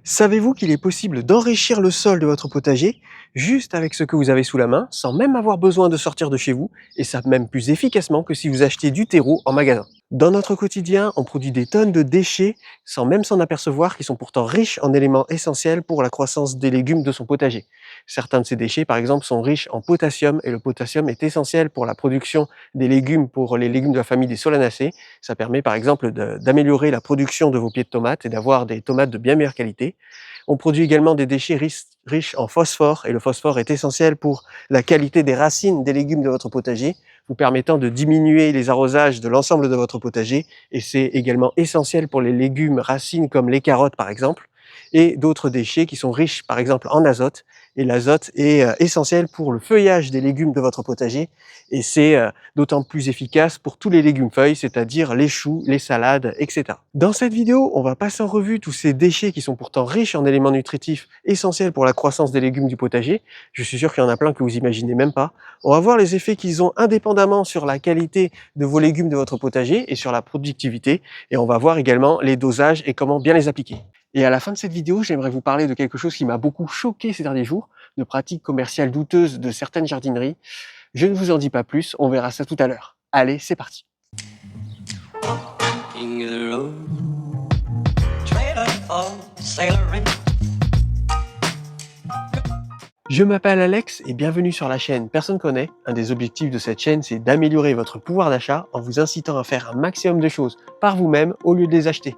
Savez-vous qu'il est possible d'enrichir le sol de votre potager juste avec ce que vous avez sous la main, sans même avoir besoin de sortir de chez vous, et ça même plus efficacement que si vous achetez du terreau en magasin. Dans notre quotidien, on produit des tonnes de déchets sans même s'en apercevoir qui sont pourtant riches en éléments essentiels pour la croissance des légumes de son potager. Certains de ces déchets, par exemple, sont riches en potassium et le potassium est essentiel pour la production des légumes, pour les légumes de la famille des solanacées. Ça permet par exemple d'améliorer la production de vos pieds de tomates et d'avoir des tomates de bien meilleure qualité. On produit également des déchets riches en phosphore et le phosphore est essentiel pour la qualité des racines des légumes de votre potager, vous permettant de diminuer les arrosages de l'ensemble de votre potager et c'est également essentiel pour les légumes racines comme les carottes par exemple et d'autres déchets qui sont riches par exemple en azote et l'azote est essentiel pour le feuillage des légumes de votre potager et c'est d'autant plus efficace pour tous les légumes feuilles, c'est-à-dire les choux, les salades, etc. Dans cette vidéo, on va passer en revue tous ces déchets qui sont pourtant riches en éléments nutritifs essentiels pour la croissance des légumes du potager. Je suis sûr qu'il y en a plein que vous imaginez même pas. On va voir les effets qu'ils ont indépendamment sur la qualité de vos légumes de votre potager et sur la productivité. Et on va voir également les dosages et comment bien les appliquer. Et à la fin de cette vidéo, j'aimerais vous parler de quelque chose qui m'a beaucoup choqué ces derniers jours, de pratiques commerciales douteuses de certaines jardineries. Je ne vous en dis pas plus, on verra ça tout à l'heure. Allez, c'est parti. Je m'appelle Alex et bienvenue sur la chaîne Personne connaît. Un des objectifs de cette chaîne, c'est d'améliorer votre pouvoir d'achat en vous incitant à faire un maximum de choses par vous-même au lieu de les acheter.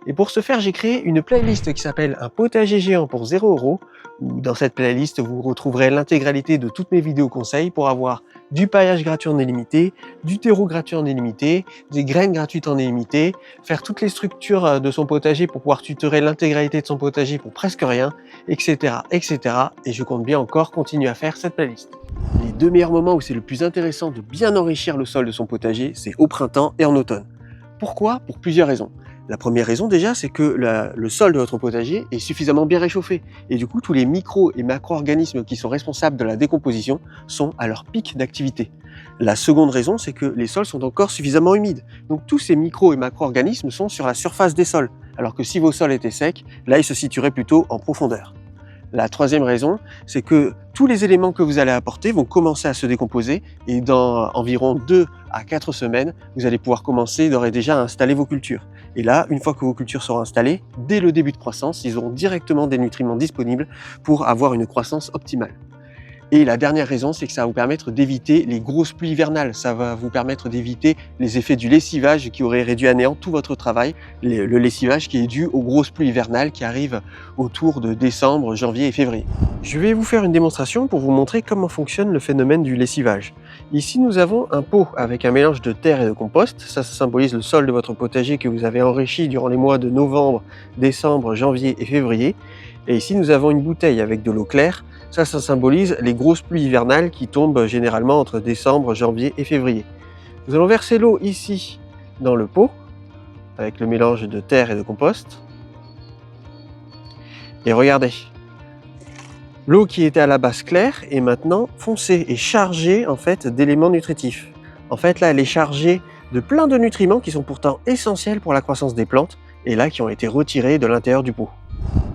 Et pour ce faire, j'ai créé une playlist qui s'appelle Un potager géant pour 0 €, où dans cette playlist, vous retrouverez l'intégralité de toutes mes vidéos conseils pour avoir du paillage gratuit en illimité, du terreau gratuit en illimité, des graines gratuites en illimité, faire toutes les structures de son potager pour pouvoir tutorer l'intégralité de son potager pour presque rien, etc., etc. Et je compte bien encore continuer à faire cette playlist. Les deux meilleurs moments où c'est le plus intéressant de bien enrichir le sol de son potager, c'est au printemps et en automne. Pourquoi ? Pour plusieurs raisons. La première raison déjà, c'est que le sol de votre potager est suffisamment bien réchauffé et du coup tous les micro et macro-organismes qui sont responsables de la décomposition sont à leur pic d'activité. La seconde raison, c'est que les sols sont encore suffisamment humides. Donc tous ces micro et macro-organismes sont sur la surface des sols, alors que si vos sols étaient secs, là ils se situeraient plutôt en profondeur. La troisième raison, c'est que tous les éléments que vous allez apporter vont commencer à se décomposer et dans environ 2 à 4 semaines, vous allez pouvoir commencer d'ores et déjà à installer vos cultures. Et là, une fois que vos cultures seront installées, dès le début de croissance, ils auront directement des nutriments disponibles pour avoir une croissance optimale. Et la dernière raison, c'est que ça va vous permettre d'éviter les grosses pluies hivernales. Ça va vous permettre d'éviter les effets du lessivage qui aurait réduit à néant tout votre travail. Le lessivage qui est dû aux grosses pluies hivernales qui arrivent autour de décembre, janvier et février. Je vais vous faire une démonstration pour vous montrer comment fonctionne le phénomène du lessivage. Ici, nous avons un pot avec un mélange de terre et de compost. Ça symbolise le sol de votre potager que vous avez enrichi durant les mois de novembre, décembre, janvier et février. Et ici, nous avons une bouteille avec de l'eau claire. Ça symbolise les grosses pluies hivernales qui tombent généralement entre décembre, janvier et février. Nous allons verser l'eau ici dans le pot avec le mélange de terre et de compost. Et regardez, l'eau qui était à la base claire est maintenant foncée et chargée en fait d'éléments nutritifs. En fait là, elle est chargée de plein de nutriments qui sont pourtant essentiels pour la croissance des plantes et là qui ont été retirés de l'intérieur du pot.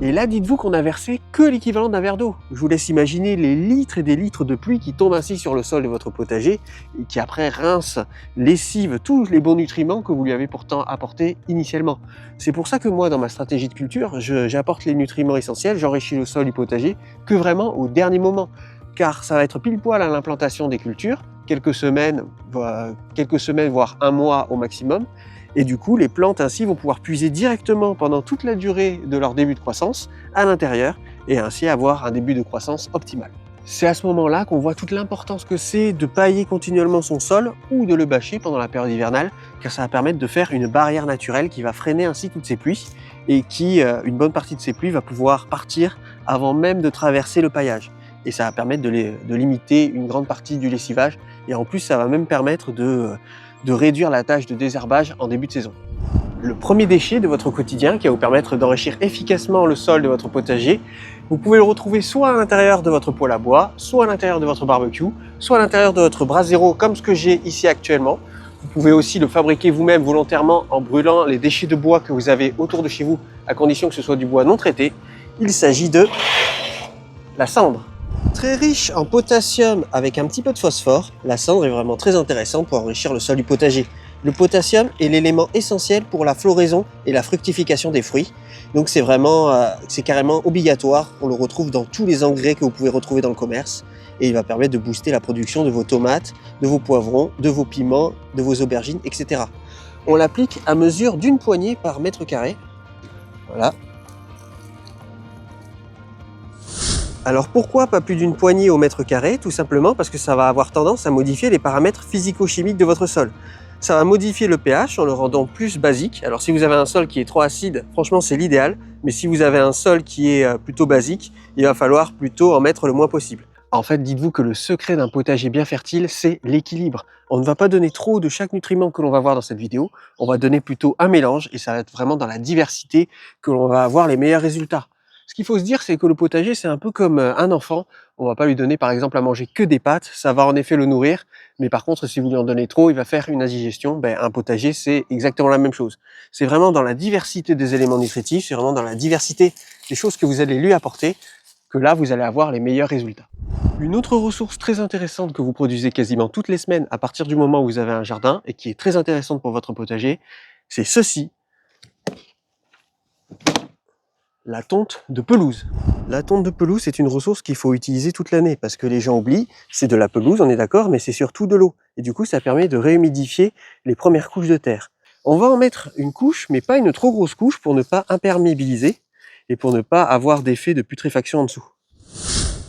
Et là, dites-vous qu'on a versé que l'équivalent d'un verre d'eau. Je vous laisse imaginer les litres et des litres de pluie qui tombent ainsi sur le sol de votre potager et qui après rincent, lessivent tous les bons nutriments que vous lui avez pourtant apportés initialement. C'est pour ça que moi, dans ma stratégie de culture, j'apporte les nutriments essentiels, j'enrichis le sol du potager que vraiment au dernier moment. Car ça va être pile poil à l'implantation des cultures, quelques semaines, voire un mois au maximum. Et du coup, les plantes ainsi vont pouvoir puiser directement pendant toute la durée de leur début de croissance à l'intérieur et ainsi avoir un début de croissance optimal. C'est à ce moment-là qu'on voit toute l'importance que c'est de pailler continuellement son sol ou de le bâcher pendant la période hivernale, car ça va permettre de faire une barrière naturelle qui va freiner ainsi toutes ces pluies et qui, une bonne partie de ces pluies va pouvoir partir avant même de traverser le paillage. Et ça va permettre de limiter une grande partie du lessivage et en plus ça va même permettre de réduire la tâche de désherbage en début de saison. Le premier déchet de votre quotidien qui va vous permettre d'enrichir efficacement le sol de votre potager, vous pouvez le retrouver soit à l'intérieur de votre poêle à bois, soit à l'intérieur de votre barbecue, soit à l'intérieur de votre brasero comme ce que j'ai ici actuellement. Vous pouvez aussi le fabriquer vous-même volontairement en brûlant les déchets de bois que vous avez autour de chez vous, à condition que ce soit du bois non traité. Il s'agit de la cendre. Très riche en potassium avec un petit peu de phosphore, la cendre est vraiment très intéressante pour enrichir le sol du potager. Le potassium est l'élément essentiel pour la floraison et la fructification des fruits. Donc c'est carrément obligatoire. On le retrouve dans tous les engrais que vous pouvez retrouver dans le commerce. Et il va permettre de booster la production de vos tomates, de vos poivrons, de vos piments, de vos aubergines, etc. On l'applique à mesure d'une poignée par mètre carré. Voilà. Alors pourquoi pas plus d'une poignée au mètre carré? Tout simplement parce que ça va avoir tendance à modifier les paramètres physico-chimiques de votre sol. Ça va modifier le pH en le rendant plus basique. Alors si vous avez un sol qui est trop acide, franchement c'est l'idéal. Mais si vous avez un sol qui est plutôt basique, il va falloir plutôt en mettre le moins possible. En fait, dites-vous que le secret d'un potager bien fertile, c'est l'équilibre. On ne va pas donner trop de chaque nutriment que l'on va voir dans cette vidéo. On va donner plutôt un mélange et ça va être vraiment dans la diversité que l'on va avoir les meilleurs résultats. Ce qu'il faut se dire, c'est que le potager, c'est un peu comme un enfant. On va pas lui donner par exemple à manger que des pâtes, ça va en effet le nourrir. Mais par contre, si vous lui en donnez trop, il va faire une indigestion. Un potager, c'est exactement la même chose. C'est vraiment dans la diversité des éléments nutritifs, c'est vraiment dans la diversité des choses que vous allez lui apporter que là, vous allez avoir les meilleurs résultats. Une autre ressource très intéressante que vous produisez quasiment toutes les semaines à partir du moment où vous avez un jardin et qui est très intéressante pour votre potager, c'est ceci. La tonte de pelouse. La tonte de pelouse, c'est une ressource qu'il faut utiliser toute l'année parce que les gens oublient, c'est de la pelouse, on est d'accord, mais c'est surtout de l'eau. Et du coup, ça permet de réhumidifier les premières couches de terre. On va en mettre une couche, mais pas une trop grosse couche pour ne pas imperméabiliser et pour ne pas avoir d'effet de putréfaction en dessous.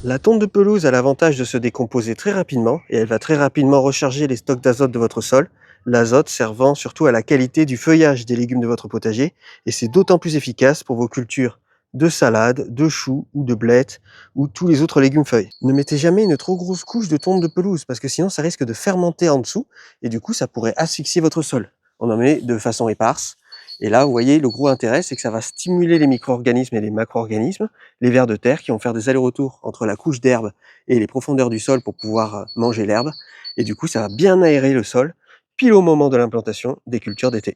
La tonte de pelouse a l'avantage de se décomposer très rapidement et elle va très rapidement recharger les stocks d'azote de votre sol, l'azote servant surtout à la qualité du feuillage des légumes de votre potager et c'est d'autant plus efficace pour vos cultures de salade, de choux ou de blettes ou tous les autres légumes feuilles. Ne mettez jamais une trop grosse couche de tonte de pelouse parce que sinon ça risque de fermenter en dessous et du coup ça pourrait asphyxier votre sol. On en met de façon éparse. Et là, vous voyez, le gros intérêt, c'est que ça va stimuler les micro-organismes et les macro-organismes, les vers de terre qui vont faire des allers-retours entre la couche d'herbe et les profondeurs du sol pour pouvoir manger l'herbe. Et du coup, ça va bien aérer le sol, pile au moment de l'implantation des cultures d'été.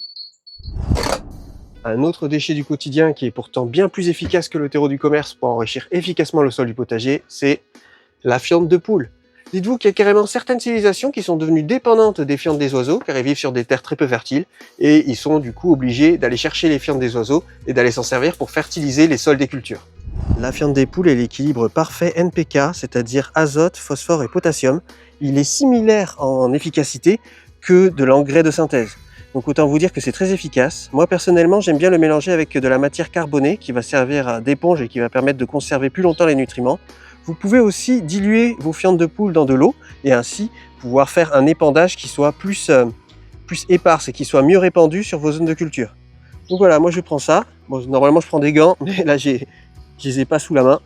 Un autre déchet du quotidien qui est pourtant bien plus efficace que le terreau du commerce pour enrichir efficacement le sol du potager, c'est la fiente de poule. Dites-vous qu'il y a carrément certaines civilisations qui sont devenues dépendantes des fientes des oiseaux, car ils vivent sur des terres très peu fertiles, et ils sont du coup obligés d'aller chercher les fientes des oiseaux et d'aller s'en servir pour fertiliser les sols des cultures. La fiente des poules est l'équilibre parfait NPK, c'est-à-dire azote, phosphore et potassium. Il est similaire en efficacité que de l'engrais de synthèse. Donc autant vous dire que c'est très efficace. Moi personnellement, j'aime bien le mélanger avec de la matière carbonée qui va servir d'éponge et qui va permettre de conserver plus longtemps les nutriments. Vous pouvez aussi diluer vos fientes de poule dans de l'eau et ainsi pouvoir faire un épandage qui soit plus éparse et qui soit mieux répandu sur vos zones de culture. Donc voilà, moi je prends ça. Bon, normalement je prends des gants, mais là je les ai pas sous la main.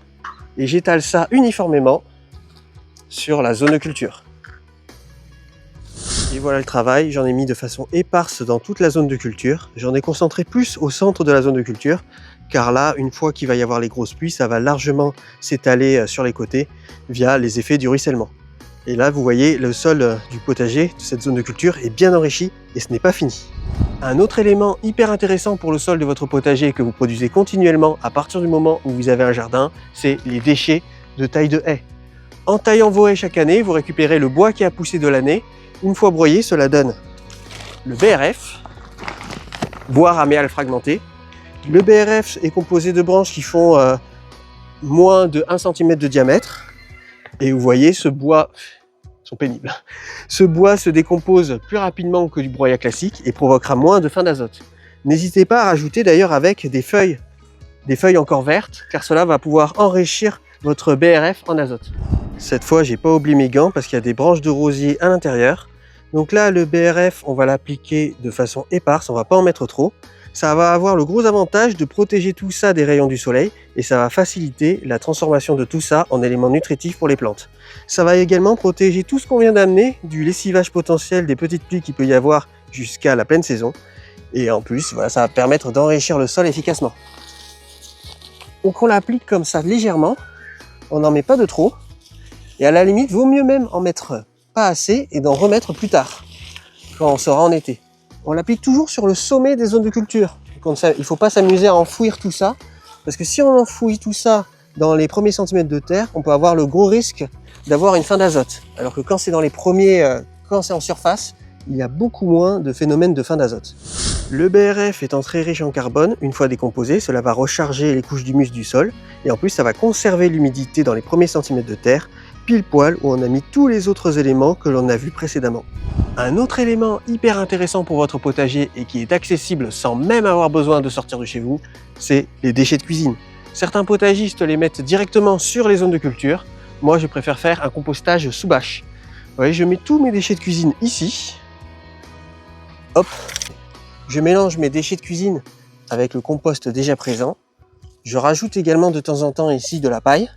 Et j'étale ça uniformément sur la zone de culture. Et voilà le travail, j'en ai mis de façon éparse dans toute la zone de culture. J'en ai concentré plus au centre de la zone de culture, car là, une fois qu'il va y avoir les grosses pluies, ça va largement s'étaler sur les côtés via les effets du ruissellement. Et là, vous voyez, le sol du potager, de cette zone de culture, est bien enrichi et ce n'est pas fini. Un autre élément hyper intéressant pour le sol de votre potager que vous produisez continuellement à partir du moment où vous avez un jardin, c'est les déchets de taille de haie. En taillant vos haies chaque année, vous récupérez le bois qui a poussé de l'année. Une fois broyé, cela donne le BRF, bois raméal fragmenté. Le BRF est composé de branches qui font moins de 1 cm de diamètre. Et vous voyez, ce bois, ils sont pénibles. Ce bois se décompose plus rapidement que du broyat classique et provoquera moins de fin d'azote. N'hésitez pas à rajouter d'ailleurs avec des feuilles encore vertes, car cela va pouvoir enrichir votre BRF en azote. Cette fois, j'ai pas oublié mes gants parce qu'il y a des branches de rosier à l'intérieur. Donc là, le BRF, on va l'appliquer de façon éparse, on va pas en mettre trop. Ça va avoir le gros avantage de protéger tout ça des rayons du soleil et ça va faciliter la transformation de tout ça en éléments nutritifs pour les plantes. Ça va également protéger tout ce qu'on vient d'amener du lessivage potentiel des petites pluies qu'il peut y avoir jusqu'à la pleine saison. Et en plus, voilà, ça va permettre d'enrichir le sol efficacement. Donc on l'applique comme ça légèrement, on n'en met pas de trop. Et à la limite, vaut mieux même en mettre pas assez et d'en remettre plus tard, quand on sera en été. On l'applique toujours sur le sommet des zones de culture. Comme ça, il ne faut pas s'amuser à enfouir tout ça, Parce que si on enfouit tout ça dans les premiers centimètres de terre, on peut avoir le gros risque d'avoir une fin d'azote. Alors que quand c'est dans les premiers, quand c'est en surface, il y a beaucoup moins de phénomènes de fin d'azote. Le BRF étant très riche en carbone, une fois décomposé, cela va recharger les couches d'humus du sol et en plus ça va conserver l'humidité dans les premiers centimètres de terre, pile poil où on a mis tous les autres éléments que l'on a vus précédemment. Un autre élément hyper intéressant pour votre potager et qui est accessible sans même avoir besoin de sortir de chez vous, c'est les déchets de cuisine. Certains potagistes les mettent directement sur les zones de culture. Moi, je préfère faire un compostage sous bâche. Vous voyez, je mets tous mes déchets de cuisine ici. Hop, je mélange mes déchets de cuisine avec le compost déjà présent. Je rajoute également de temps en temps ici de la paille.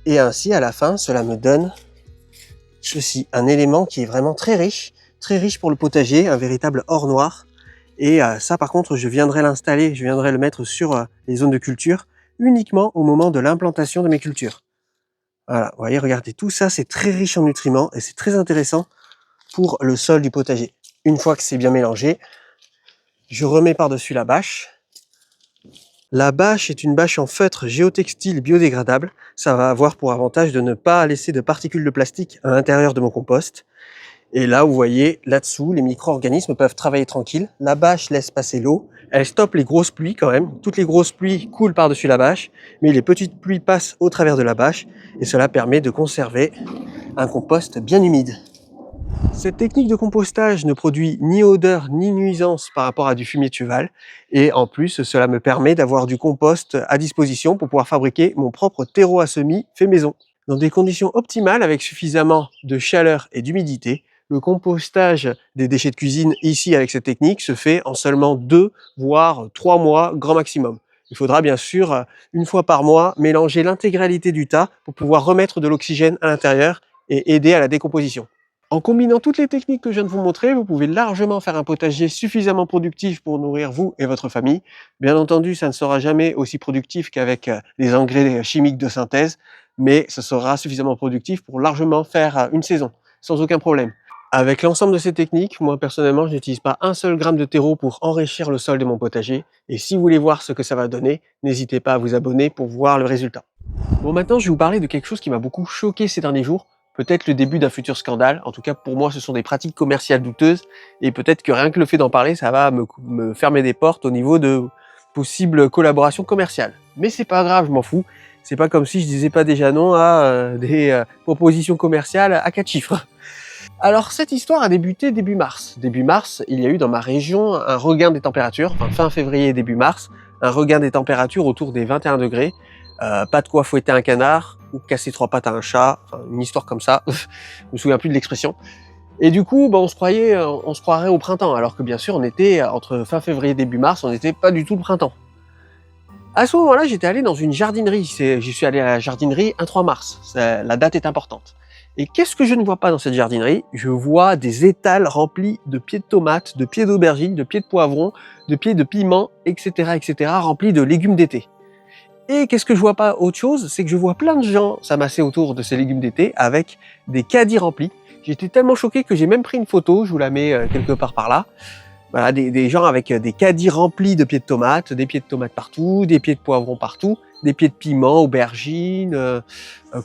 Et ainsi, à la fin, cela me donne ceci, un élément qui est vraiment très riche pour le potager, un véritable or noir. Et ça, par contre, je viendrai l'installer, je viendrai le mettre sur les zones de culture uniquement au moment de l'implantation de mes cultures. Voilà, vous voyez, regardez, tout ça, c'est très riche en nutriments et c'est très intéressant pour le sol du potager. Une fois que c'est bien mélangé, je remets par-dessus la bâche. La bâche est une bâche en feutre géotextile biodégradable. Ça va avoir pour avantage de ne pas laisser de particules de plastique à l'intérieur de mon compost. Et là, vous voyez, là-dessous, les micro-organismes peuvent travailler tranquilles. La bâche laisse passer l'eau. Elle stoppe les grosses pluies quand même. Toutes les grosses pluies coulent par-dessus la bâche, mais les petites pluies passent au travers de la bâche. Et cela permet de conserver un compost bien humide. Cette technique de compostage ne produit ni odeur ni nuisance par rapport à du fumier de cheval. Et en plus, cela me permet d'avoir du compost à disposition pour pouvoir fabriquer mon propre terreau à semis fait maison. Dans des conditions optimales, avec suffisamment de chaleur et d'humidité, le compostage des déchets de cuisine ici avec cette technique se fait en seulement 2 voire 3 mois grand maximum. Il faudra bien sûr, une fois par mois, mélanger l'intégralité du tas pour pouvoir remettre de l'oxygène à l'intérieur et aider à la décomposition. En combinant toutes les techniques que je viens de vous montrer, vous pouvez largement faire un potager suffisamment productif pour nourrir vous et votre famille. Bien entendu, ça ne sera jamais aussi productif qu'avec les engrais chimiques de synthèse, mais ce sera suffisamment productif pour largement faire une saison, sans aucun problème. Avec l'ensemble de ces techniques, moi personnellement, je n'utilise pas un seul gramme de terreau pour enrichir le sol de mon potager. Et si vous voulez voir ce que ça va donner, n'hésitez pas à vous abonner pour voir le résultat. Bon, maintenant, je vais vous parler de quelque chose qui m'a beaucoup choqué ces derniers jours. Peut-être le début d'un futur scandale. En tout cas, pour moi, ce sont des pratiques commerciales douteuses. Et peut-être que rien que le fait d'en parler, ça va me fermer des portes au niveau de possibles collaborations commerciales. Mais c'est pas grave, je m'en fous. C'est pas comme si je disais pas déjà non à des propositions commerciales à 4 chiffres. Alors, cette histoire a débuté début mars. Début mars, il y a eu dans ma région un regain des températures, enfin fin février, début mars, un regain des températures autour des 21 degrés. Pas de quoi fouetter un canard ou casser 3 pattes à un chat, enfin, une histoire comme ça, je me souviens plus de l'expression. Et du coup, on se croirait au printemps, alors que bien sûr, on était entre fin février et début mars, on n'était pas du tout le printemps. À ce moment-là, j'étais allé dans une jardinerie, j'y suis allé à la jardinerie un 3 mars, la date est importante. Et qu'est-ce que je ne vois pas dans cette jardinerie? Je vois des étals remplis de pieds de tomates, de pieds d'aubergines, de pieds de poivrons, de pieds de piments, etc., remplis de légumes d'été. Et qu'est-ce que je vois pas autre chose? C'est que je vois plein de gens s'amasser autour de ces légumes d'été avec des caddies remplis. J'étais tellement choqué que j'ai même pris une photo, je vous la mets quelque part par là. Voilà, des gens avec des caddies remplis de pieds de tomates, des pieds de tomates partout, des pieds de poivrons partout, des pieds de piment, aubergines,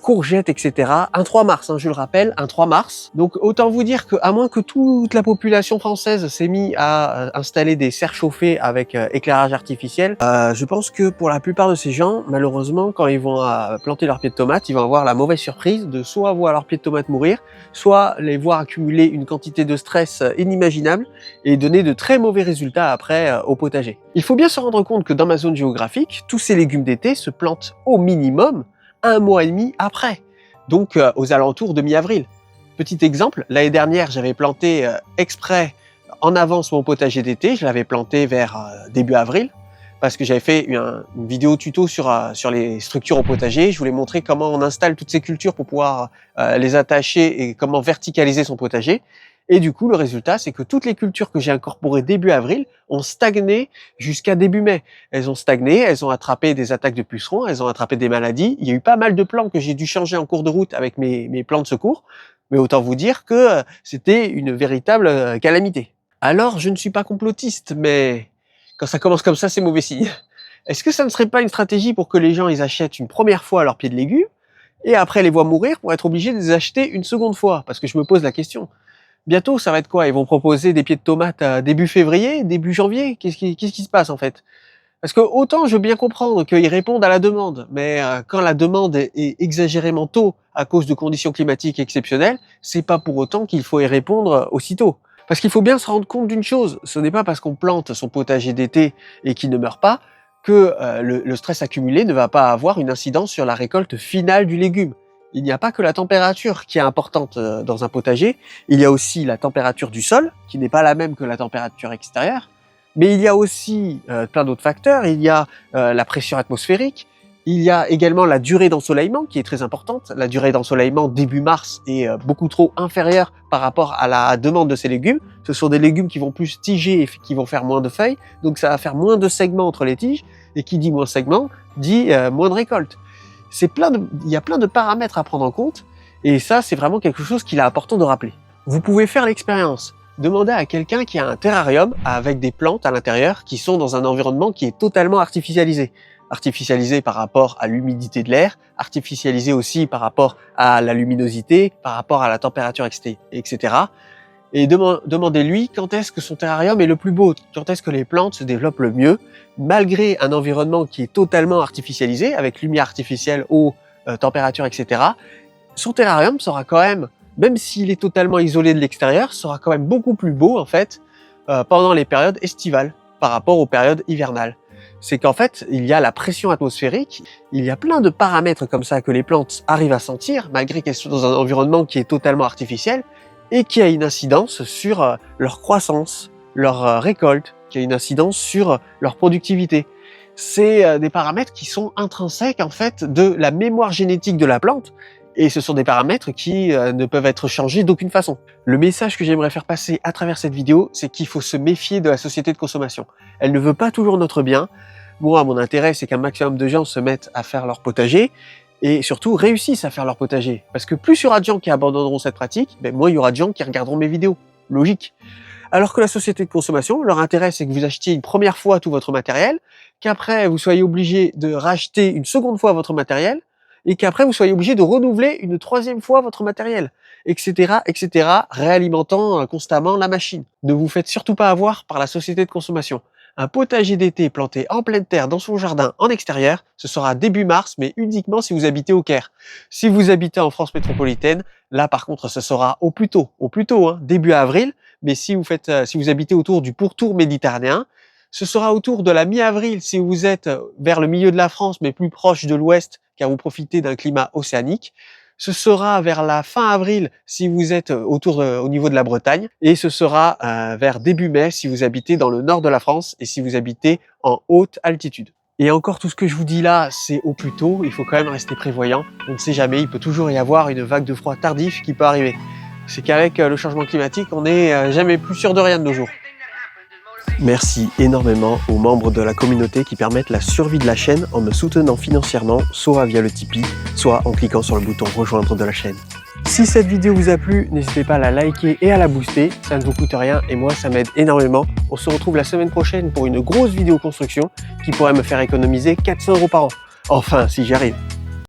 courgettes, etc. Un 3 mars, hein, je le rappelle, un 3 mars. Donc autant vous dire qu'à moins que toute la population française s'est mise à installer des serres chauffées avec éclairage artificiel, je pense que pour la plupart de ces gens, malheureusement, quand ils vont planter leurs pieds de tomates, ils vont avoir la mauvaise surprise de soit voir leurs pieds de tomates mourir, soit les voir accumuler une quantité de stress inimaginable et donner de très mauvais résultats après au potager. Il faut bien se rendre compte que dans ma zone géographique, tous ces légumes d'été se plantent au minimum 1 mois et demi après, donc aux alentours de mi-avril. Petit exemple, l'année dernière, j'avais planté exprès en avance mon potager d'été, je l'avais planté vers début avril, parce que j'avais fait une vidéo tuto sur les structures au potager. Je voulais montrer comment on installe toutes ces cultures pour pouvoir les attacher et comment verticaliser son potager. Et du coup, le résultat, c'est que toutes les cultures que j'ai incorporées début avril ont stagné jusqu'à début mai. Elles ont stagné, elles ont attrapé des attaques de pucerons, elles ont attrapé des maladies. Il y a eu pas mal de plants que j'ai dû changer en cours de route avec mes plans de secours. Mais autant vous dire que c'était une véritable calamité. Alors, je ne suis pas complotiste, mais quand ça commence comme ça, c'est mauvais signe. Est-ce que ça ne serait pas une stratégie pour que les gens ils achètent une première fois leurs pieds de légumes et après les voient mourir pour être obligés de les acheter une seconde fois? Parce que je me pose la question. Bientôt, ça va être quoi? Ils vont proposer des pieds de tomates à début février, début janvier? Qu'est-ce qui se passe en fait? Parce que autant je veux bien comprendre qu'ils répondent à la demande, mais quand la demande est exagérément tôt à cause de conditions climatiques exceptionnelles, c'est pas pour autant qu'il faut y répondre aussitôt. Parce qu'il faut bien se rendre compte d'une chose, ce n'est pas parce qu'on plante son potager d'été et qu'il ne meurt pas que le stress accumulé ne va pas avoir une incidence sur la récolte finale du légume. Il n'y a pas que la température qui est importante dans un potager, il y a aussi la température du sol, qui n'est pas la même que la température extérieure, mais il y a aussi plein d'autres facteurs, il y a la pression atmosphérique, il y a également la durée d'ensoleillement qui est très importante. La durée d'ensoleillement début mars est beaucoup trop inférieure par rapport à la demande de ces légumes. Ce sont des légumes qui vont plus tiger et qui vont faire moins de feuilles, donc ça va faire moins de segments entre les tiges, et qui dit moins de segments, dit moins de récolte. Il y a plein de paramètres à prendre en compte, et ça c'est vraiment quelque chose qu'il est important de rappeler. Vous pouvez faire l'expérience. Demandez à quelqu'un qui a un terrarium avec des plantes à l'intérieur qui sont dans un environnement qui est totalement artificialisé. Artificialisé par rapport à l'humidité de l'air, artificialisé aussi par rapport à la luminosité, par rapport à la température, etc. Et demandez-lui quand est-ce que son terrarium est le plus beau, quand est-ce que les plantes se développent le mieux, malgré un environnement qui est totalement artificialisé, avec lumière artificielle, eau, température, etc. Son terrarium sera quand même s'il est totalement isolé de l'extérieur, sera quand même beaucoup plus beau en fait pendant les périodes estivales par rapport aux périodes hivernales. C'est qu'en fait, il y a la pression atmosphérique, il y a plein de paramètres comme ça que les plantes arrivent à sentir, malgré qu'elles soient dans un environnement qui est totalement artificiel, et qui a une incidence sur leur croissance, leur récolte, qui a une incidence sur leur productivité. C'est des paramètres qui sont intrinsèques en fait de la mémoire génétique de la plante, et ce sont des paramètres qui ne peuvent être changés d'aucune façon. Le message que j'aimerais faire passer à travers cette vidéo, c'est qu'il faut se méfier de la société de consommation. Elle ne veut pas toujours notre bien. Moi, mon intérêt, c'est qu'un maximum de gens se mettent à faire leur potager et surtout réussissent à faire leur potager. Parce que plus il y aura de gens qui abandonneront cette pratique, moins il y aura de gens qui regarderont mes vidéos. Logique. Alors que la société de consommation, leur intérêt, c'est que vous achetiez une première fois tout votre matériel, qu'après vous soyez obligé de racheter une seconde fois votre matériel, et qu'après vous soyez obligé de renouveler une troisième fois votre matériel, etc., réalimentant constamment la machine. Ne vous faites surtout pas avoir par la société de consommation. Un potager d'été planté en pleine terre dans son jardin en extérieur, ce sera début mars, mais uniquement si vous habitez au Caire. Si vous habitez en France métropolitaine, là par contre ce sera au plus tôt, début avril, mais si vous habitez autour du pourtour méditerranéen, ce sera autour de la mi-avril si vous êtes vers le milieu de la France, mais plus proche de l'ouest, car vous profitez d'un climat océanique. Ce sera vers la fin avril si vous êtes au niveau de la Bretagne, et ce sera vers début mai si vous habitez dans le nord de la France et si vous habitez en haute altitude. Et encore, tout ce que je vous dis là, c'est au plus tôt, il faut quand même rester prévoyant. On ne sait jamais, il peut toujours y avoir une vague de froid tardif qui peut arriver. C'est qu'avec le changement climatique, on n'est jamais plus sûr de rien de nos jours. Merci énormément aux membres de la communauté qui permettent la survie de la chaîne en me soutenant financièrement, soit via le Tipeee, soit en cliquant sur le bouton rejoindre de la chaîne. Si cette vidéo vous a plu, n'hésitez pas à la liker et à la booster, ça ne vous coûte rien et moi ça m'aide énormément. On se retrouve la semaine prochaine pour une grosse vidéo construction qui pourrait me faire économiser 400 € par an. Enfin, si j'y arrive.